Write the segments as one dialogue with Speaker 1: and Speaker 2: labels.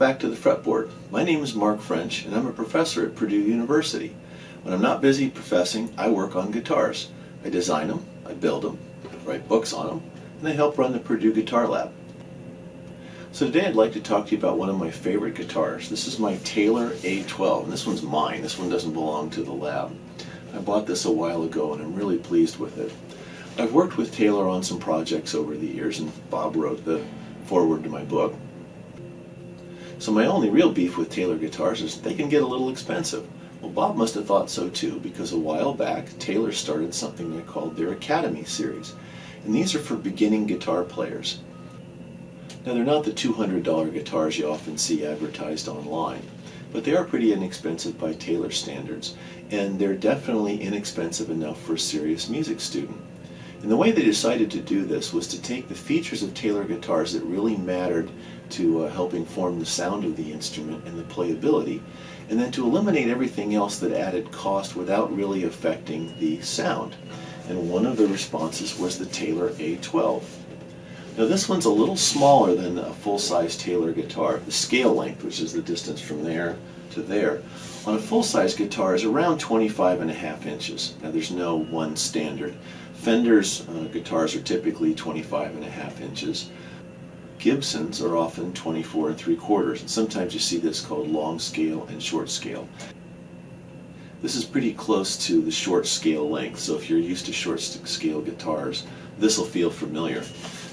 Speaker 1: back to the Fretboard. My name is Mark French and I'm a professor at Purdue University. When I'm not busy professing, I work on guitars. I design them, I build them, write books on them, and I help run the Purdue Guitar Lab. So today I'd like to talk to you about one of my favorite guitars. This is my Taylor A12, and this one's mine. This one doesn't belong to the lab. I bought this a while ago and I'm really pleased with it. I've worked with Taylor on some projects over the years, and Bob wrote the foreword to my book. So my only real beef with Taylor guitars is they can get a little expensive. Well, Bob must have thought so too, because a while back Taylor started something they called their Academy series. And these are for beginning guitar players. Now they're not the $200 guitars you often see advertised online, but they are pretty inexpensive by Taylor standards, and they're definitely inexpensive enough for a serious music student. And the way they decided to do this was to take the features of Taylor guitars that really mattered to helping form the sound of the instrument and the playability, and then to eliminate everything else that added cost without really affecting the sound. And one of the responses was the Taylor A12. Now this one's a little smaller than a full-size Taylor guitar. The scale length, which is the distance from there to there, on a full-size guitar is around 25.5 inches. Now there's no one standard. Fender's guitars are typically 25.5 inches. Gibson's are often 24 3/4, and sometimes you see this called long scale and short scale. This is pretty close to the short scale length, so if you're used to short scale guitars, this will feel familiar.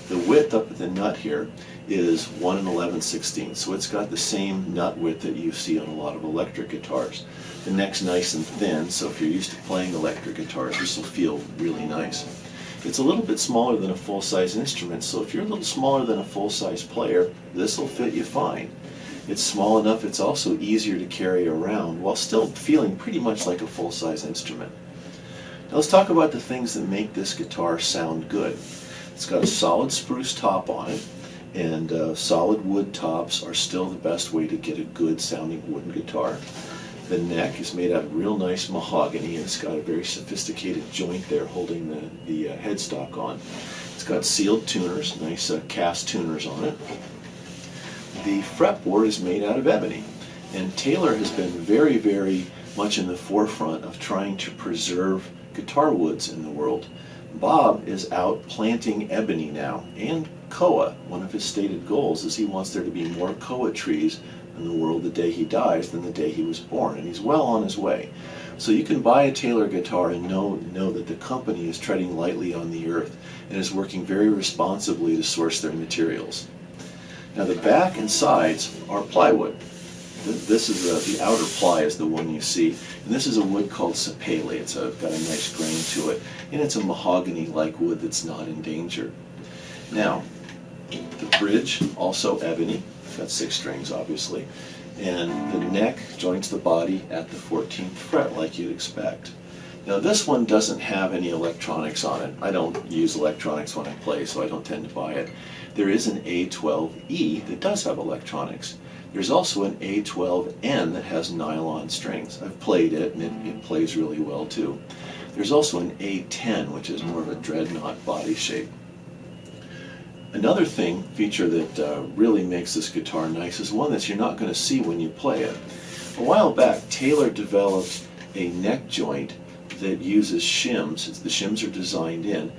Speaker 1: The width up at the nut here is 1 11/16, so it's got the same nut width that you see on a lot of electric guitars. The neck's nice and thin, so if you're used to playing electric guitars, this will feel really nice. It's a little bit smaller than a full-size instrument, so if you're a little smaller than a full-size player, this will fit you fine. It's small enough it's also easier to carry around while still feeling pretty much like a full-size instrument. Now let's talk about the things that make this guitar sound good. It's got a solid spruce top on it, and solid wood tops are still the best way to get a good sounding wooden guitar. The neck is made out of real nice mahogany, and it's got a very sophisticated joint there holding the headstock on. It's got sealed tuners, nice cast tuners on it. The fretboard is made out of ebony, and Taylor has been very, very much in the forefront of trying to preserve guitar woods in the world. Bob is out planting ebony now, and koa. One of his stated goals is he wants there to be more koa trees in the world the day he dies than the day he was born, and he's well on his way. So you can buy a Taylor guitar and know that the company is treading lightly on the earth and is working very responsibly to source their materials. Now the back and sides are plywood. This is the outer ply is the one you see, and this is a wood called sapele. It's got a nice grain to it, and it's a mahogany-like wood that's not in danger. Now, the bridge, also ebony. Got 6 strings obviously, and the neck joins the body at the 14th fret like you'd expect. Now this one doesn't have any electronics on it. I don't use electronics when I play, so I don't tend to buy it. There is an A12E that does have electronics. There's also an A12N that has nylon strings. I've played it and it plays really well too. There's also an A10, which is more of a dreadnought body shape. Another feature that really makes this guitar nice is one that you're not going to see when you play it. A while back, Taylor developed a neck joint that uses shims. The shims are designed in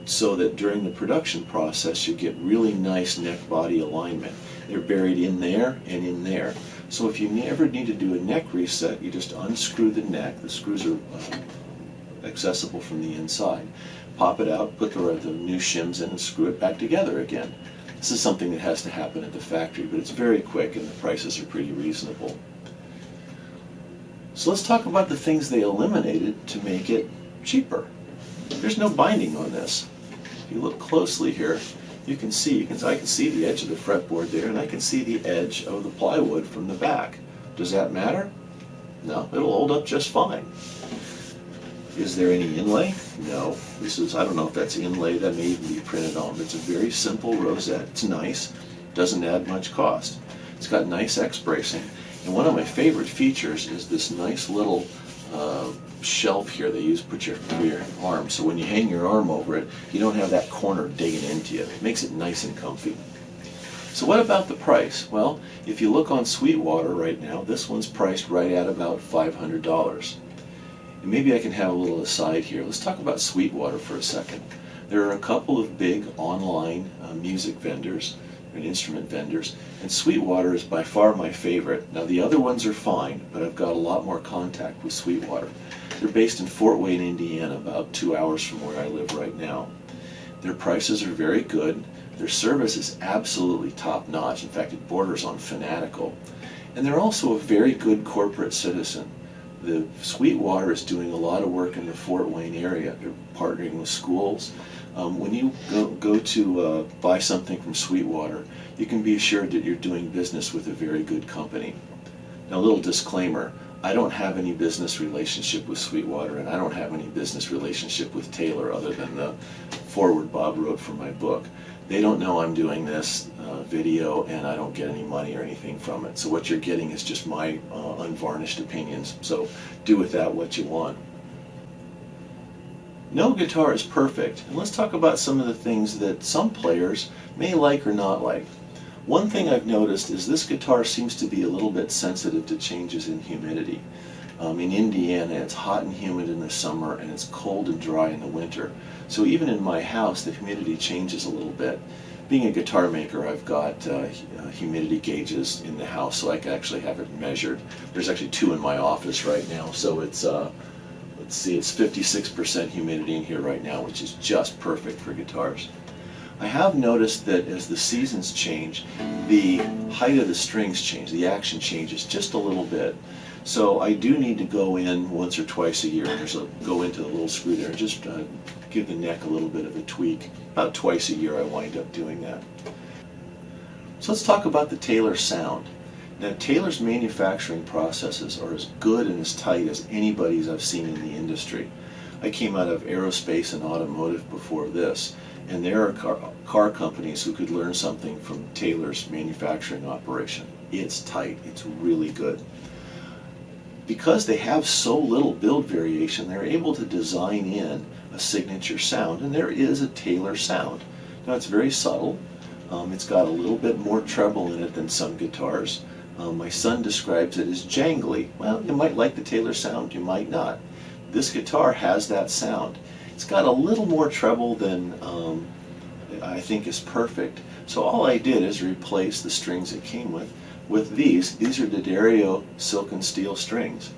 Speaker 1: so that during the production process you get really nice neck body alignment. They're buried in there and in there. So if you ever need to do a neck reset, you just unscrew the neck. The screws are accessible from the inside. Pop it out, put the new shims in, and screw it back together again. This is something that has to happen at the factory, but it's very quick and the prices are pretty reasonable. So let's talk about the things they eliminated to make it cheaper. There's no binding on this. If you look closely here, I can see the edge of the fretboard there, and I can see the edge of the plywood from the back. Does that matter? No, it'll hold up just fine. Is there any inlay? No. I don't know if that's inlay, that may even be printed on, but it's a very simple rosette. It's nice, doesn't add much cost. It's got nice X bracing, and one of my favorite features is this nice little shelf here they use to put your arm, so when you hang your arm over it, you don't have that corner digging into you. It makes it nice and comfy. So what about the price? Well, if you look on Sweetwater right now, this one's priced right at about $500. And maybe I can have a little aside here. Let's talk about Sweetwater for a second. There are a couple of big online music vendors and instrument vendors, and Sweetwater is by far my favorite. Now the other ones are fine, but I've got a lot more contact with Sweetwater. They're based in Fort Wayne, Indiana, about 2 hours from where I live right now. Their prices are very good. Their service is absolutely top-notch. In fact, it borders on fanatical. And they're also a very good corporate citizen. The Sweetwater is doing a lot of work in the Fort Wayne area. They're partnering with schools. When you go to buy something from Sweetwater, you can be assured that you're doing business with a very good company. Now, a little disclaimer, I don't have any business relationship with Sweetwater, and I don't have any business relationship with Taylor other than the foreword Bob wrote for my book. They don't know I'm doing this video, and I don't get any money or anything from it. So what you're getting is just my unvarnished opinions. So do with that what you want. No guitar is perfect, and let's talk about some of the things that some players may like or not like. One thing I've noticed is this guitar seems to be a little bit sensitive to changes in humidity. In Indiana, it's hot and humid in the summer, and it's cold and dry in the winter. So even in my house, the humidity changes a little bit. Being a guitar maker, I've got humidity gauges in the house, so I can actually have it measured. There's actually 2 in my office right now, so it's let's see, it's 56% humidity in here right now, which is just perfect for guitars. I have noticed that as the seasons change, the height of the strings change, the action changes just a little bit. So I do need to go in once or twice a year. Go into the little screw there and just give the neck a little bit of a tweak. About twice a year I wind up doing that. So let's talk about the Taylor sound. Now, Taylor's manufacturing processes are as good and as tight as anybody's I've seen in the industry. I came out of aerospace and automotive before this, and there are car companies who could learn something from Taylor's manufacturing operation. It's tight, it's really good. Because they have so little build variation, they're able to design in a signature sound, and there is a Taylor sound. Now, it's very subtle. It's got a little bit more treble in it than some guitars. My son describes it as jangly. Well, you might like the Taylor sound, you might not. This guitar has that sound. It's got a little more treble than I think is perfect. So all I did is replace the strings it came with these. These are D'Addario silk and steel strings.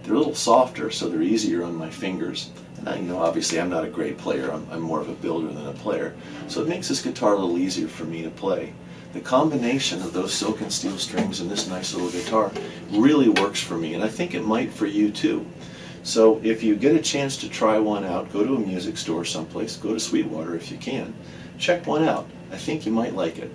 Speaker 1: They're a little softer, so they're easier on my fingers. And obviously I'm not a great player. I'm more of a builder than a player. So it makes this guitar a little easier for me to play. The combination of those silk and steel strings and this nice little guitar really works for me, and I think it might for you too. So if you get a chance to try one out, go to a music store someplace, go to Sweetwater if you can, check one out. I think you might like it.